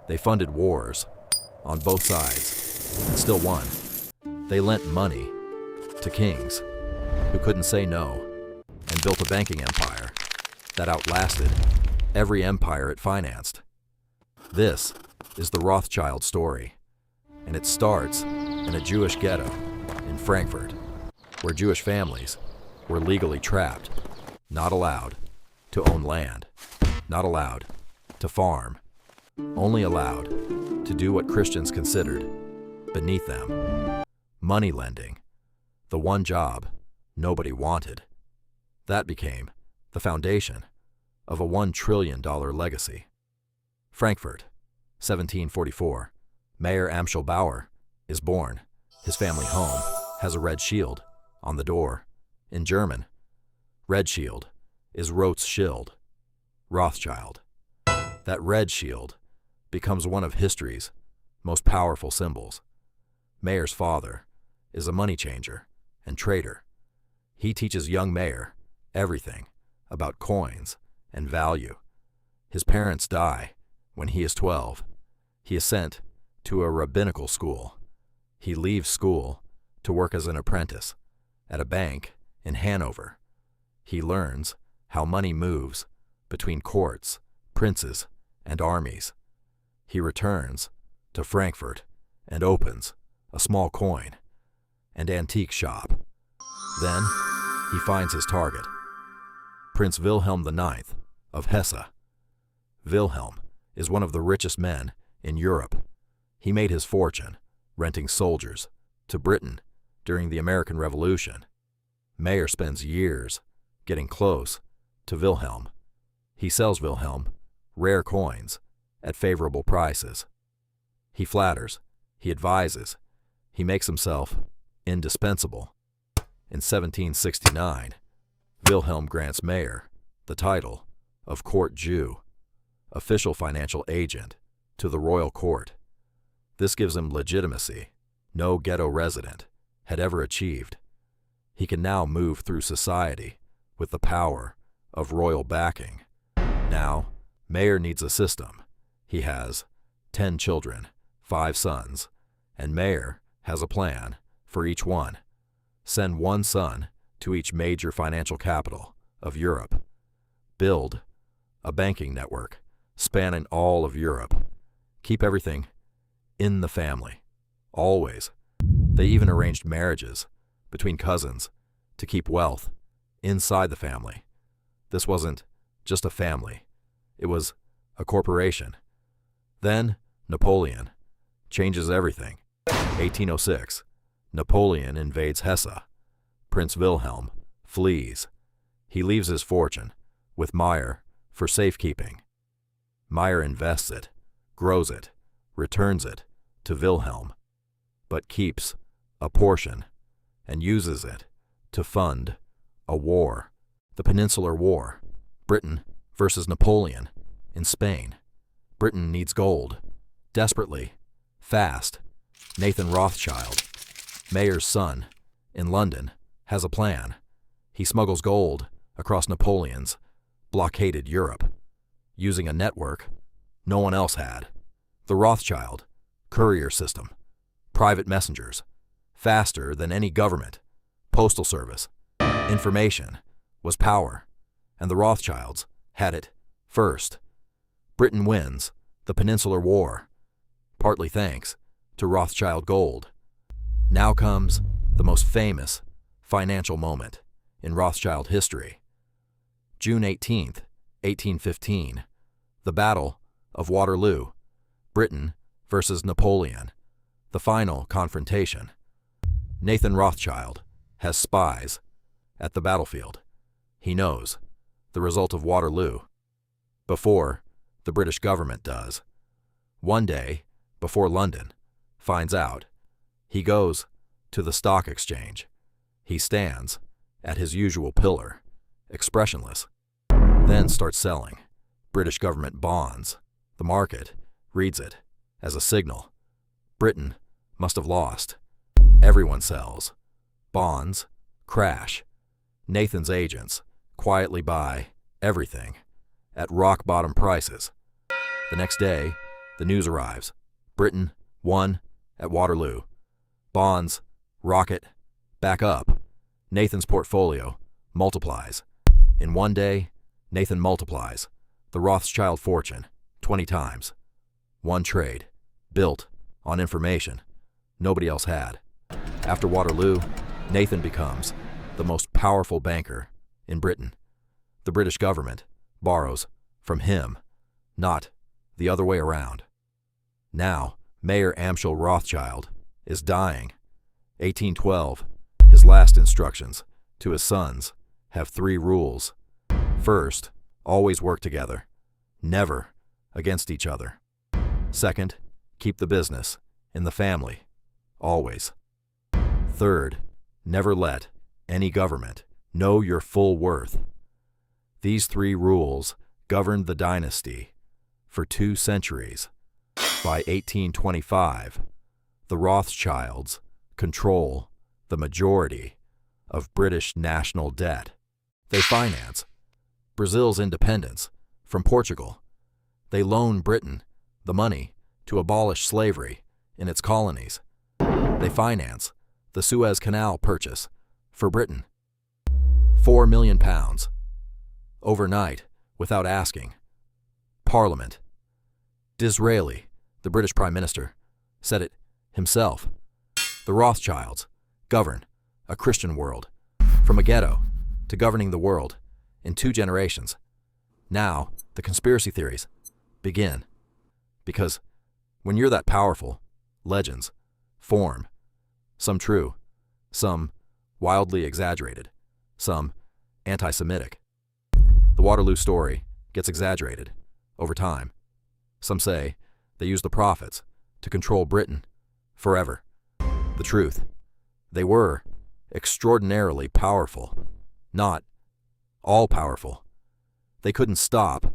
They funded wars on both sides and still won. They lent money to kings who couldn't say no and built a banking empire that outlasted every empire it financed. This is the Rothschild story, and it starts in a Jewish ghetto in Frankfurt, where Jewish families were legally trapped, not allowed to own land, not allowed to farm, only allowed to do what Christians considered beneath them: money lending, the one job nobody wanted. That became the foundation of a $1 trillion legacy. Frankfurt, 1744. Mayer Amschel Bauer is born. His family home has a red shield on the door. In German, red shield is Rothschild, Rothschild. That red shield becomes one of history's most powerful symbols. Mayer's father is a money changer and trader. He teaches young Mayer everything about coins and value. His parents die when he is 12. He is sent to a rabbinical school. He leaves school to work as an apprentice at a bank in Hanover. He learns how money moves between courts, princes, and armies. He returns to Frankfurt and opens a small coin and antique shop. Then he finds his target, Prince Wilhelm IX of Hesse. Wilhelm is one of the richest men in Europe. He made his fortune renting soldiers to Britain during the American Revolution. Mayer spends years getting close to Wilhelm. He sells Wilhelm rare coins at favorable prices. He flatters, he advises, he makes himself indispensable. In 1769, Wilhelm grants Mayer the title of Court Jew, official financial agent to the royal court. This gives him legitimacy no ghetto resident had ever achieved. He can now move through society with the power of royal backing. Now, Mayer needs a system. He has 10 children, 5 sons, and Mayer has a plan for each one. Send one son to each major financial capital of Europe. Build a banking network spanning all of Europe. Keep everything in the family, always. They even arranged marriages between cousins to keep wealth inside the family. This wasn't just a family, it was a corporation. Then Napoleon changes everything. 1806, Napoleon invades Hesse. Prince Wilhelm flees. He leaves his fortune with Mayer for safekeeping. Mayer invests it, grows it, returns it to Wilhelm, but keeps a portion and uses it to fund a war, the Peninsular War, Britain versus Napoleon in Spain. Britain needs gold, desperately, fast. Nathan Rothschild, Mayer's son, in London, has a plan. He smuggles gold across Napoleon's blockaded Europe, using a network no one else had. The Rothschild courier system, private messengers, faster than any government, postal service. Information was power, and the Rothschilds had it first. Britain wins the Peninsular War, partly thanks to Rothschild gold. Now comes the most famous financial moment in Rothschild history. June 18th, 1815, the Battle of Waterloo, Britain versus Napoleon, the final confrontation. Nathan Rothschild has spies at the battlefield. He knows the result of Waterloo before the British government does. One day, before London finds out, he goes to the stock exchange. He stands at his usual pillar, expressionless, then starts selling British government bonds. The market reads it as a signal. Britain must have lost. Everyone sells. Bonds crash. Nathan's agents quietly buy everything at rock-bottom prices. The next day, The news arrives. Britain won at Waterloo. Bonds rocket back up. Nathan's portfolio multiplies. In one day, Nathan multiplies the Rothschild fortune 20 times. One trade, built on information nobody else had. After Waterloo, Nathan becomes the most powerful banker in Britain. The British government borrows from him, not the other way around. Now, Mayer Amschel Rothschild is dying. 1812, his last instructions to his sons have 3 rules. First, always work together, never against each other. Second, keep the business in the family, always. Third, never let any government know your full worth. These 3 rules governed the dynasty for 2 centuries. By 1825, the Rothschilds control the majority of British national debt. They finance Brazil's independence from Portugal. They loan Britain the money to abolish slavery in its colonies. They finance the Suez Canal purchase for Britain. £4 million overnight without asking. Parliament. Disraeli, the British Prime Minister, said it himself. The Rothschilds govern a Christian world, from a ghetto to governing the world in 2 generations. Now, the conspiracy theories begin. Because when you're that powerful, legends form. Some true, some wildly exaggerated, some anti-Semitic. The Waterloo story gets exaggerated over time. Some say they used the prophets to control Britain forever. The truth, they were extraordinarily powerful, not all-powerful. They couldn't stop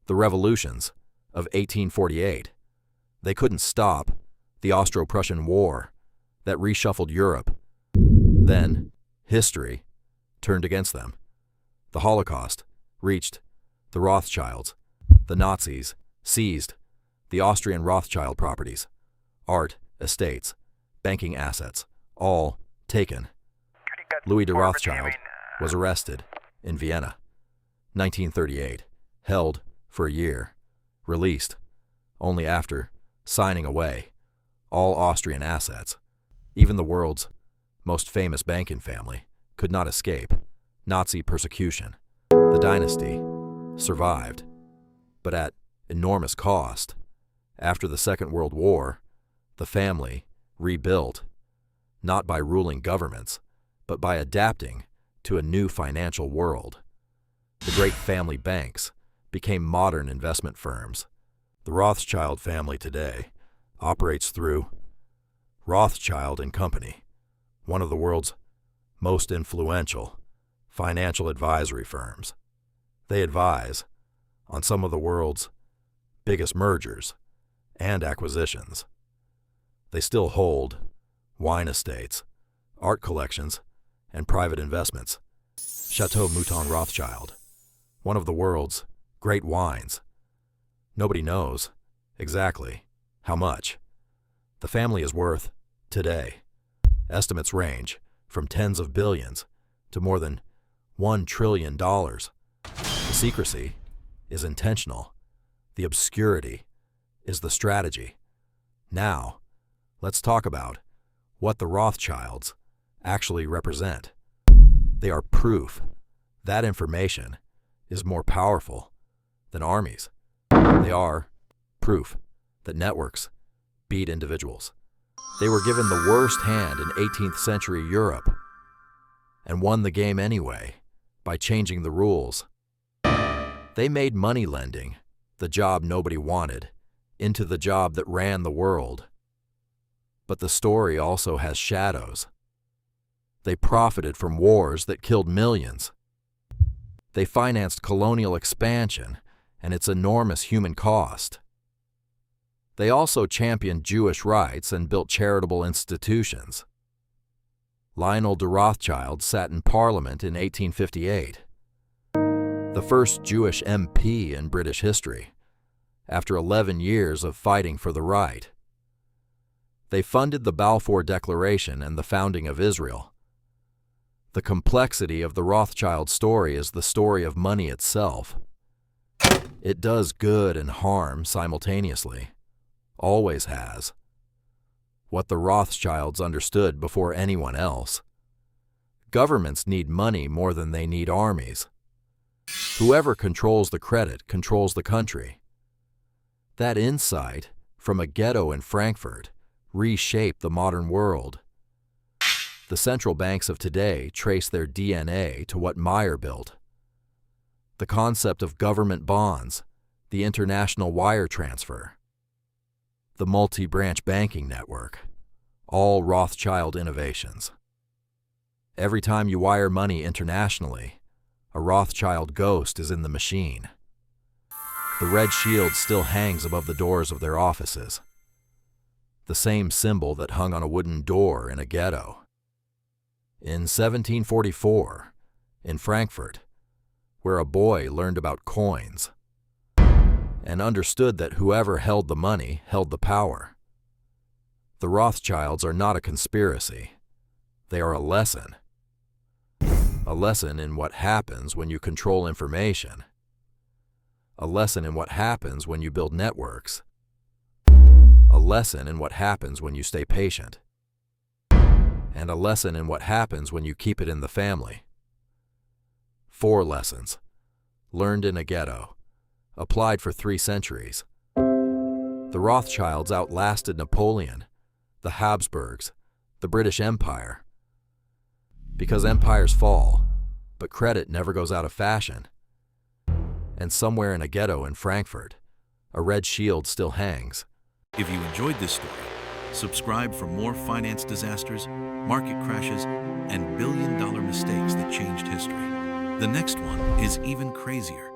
the revolutions of 1848. They couldn't stop the Austro-Prussian War that reshuffled Europe. Then, history turned against them. The Holocaust reached the Rothschilds. The Nazis seized the Austrian Rothschild properties, art, estates, banking assets, all taken. Louis de Rothschild was arrested in Vienna. 1938, held for a year, released only after signing away all Austrian assets. Even the world's most famous banking family could not escape Nazi persecution. The dynasty survived, but at enormous cost. After the Second World War, the family rebuilt, not by ruling governments, but by adapting to a new financial world. The great family banks became modern investment firms. The Rothschild family today operates through Rothschild and Company, one of the world's most influential financial advisory firms. They advise on some of the world's biggest mergers and acquisitions. They still hold wine estates, art collections, and private investments. Chateau Mouton Rothschild, one of the world's great wines. Nobody knows exactly how much the family is worth today. Estimates range from tens of billions to more than $1 trillion. The secrecy is intentional. The obscurity is the strategy. Now, let's talk about what the Rothschilds actually represent. They are proof that information is more powerful than armies. They are proof that networks beat individuals. They were given the worst hand in 18th century Europe and won the game anyway by changing the rules. They made money lending, the job nobody wanted, into the job that ran the world. But the story also has shadows. They profited from wars that killed millions. They financed colonial expansion and its enormous human cost. They also championed Jewish rights and built charitable institutions. Lionel de Rothschild sat in Parliament in 1858, the first Jewish MP in British history, after 11 years of fighting for the right. They funded the Balfour Declaration and the founding of Israel. The complexity of the Rothschild story is the story of money itself. It does good and harm simultaneously, always has. What the Rothschilds understood before anyone else. Governments need money more than they need armies. Whoever controls the credit controls the country. That insight, from a ghetto in Frankfurt, reshaped the modern world. The central banks of today trace their DNA to what Mayer built. The concept of government bonds, the international wire transfer, the multi-branch banking network, all Rothschild innovations. Every time you wire money internationally, a Rothschild ghost is in the machine. The red shield still hangs above the doors of their offices, the same symbol that hung on a wooden door in a ghetto. In 1744, in Frankfurt, where a boy learned about coins and understood that whoever held the money held the power. The Rothschilds are not a conspiracy. They are a lesson. A lesson in what happens when you control information. A lesson in what happens when you build networks. A lesson in what happens when you stay patient. And a lesson in what happens when you keep it in the family. 4 lessons, learned in a ghetto, applied for 3 centuries. The Rothschilds outlasted Napoleon, the Habsburgs, the British Empire. Because empires fall, but credit never goes out of fashion. And somewhere in a ghetto in Frankfurt, a red shield still hangs. If you enjoyed this story, subscribe for more finance disasters, market crashes, and billion-dollar mistakes that changed history. The next one is even crazier.